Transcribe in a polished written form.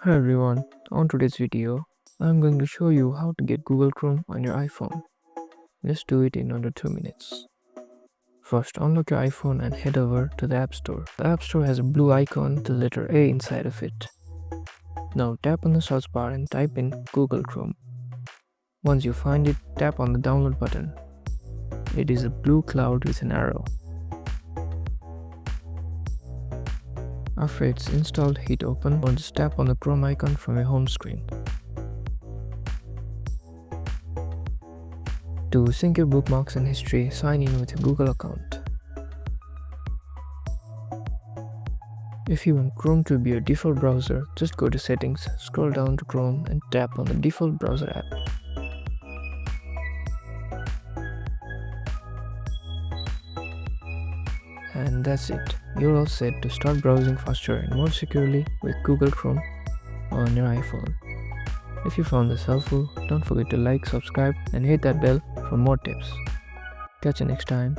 Hi everyone, on today's video, I'm going to show you how to get Google Chrome on your iPhone. Just do it in under 2 minutes. First, unlock your iPhone and head over to the App Store. The App Store has a blue icon with the letter A inside of it. Now tap on the search bar and type in Google Chrome. Once you find it, tap on the download button. It is a blue cloud with an arrow. After it's installed, hit open or just tap on the Chrome icon from your home screen. To sync your bookmarks and history, sign in with your Google account. If you want Chrome to be your default browser, just go to Settings, scroll down to Chrome and tap on the default browser app. And that's it. You're all set to start browsing faster and more securely with Google Chrome on your iPhone. If you found this helpful, don't forget to like, subscribe and hit that bell for more tips. Catch you next time.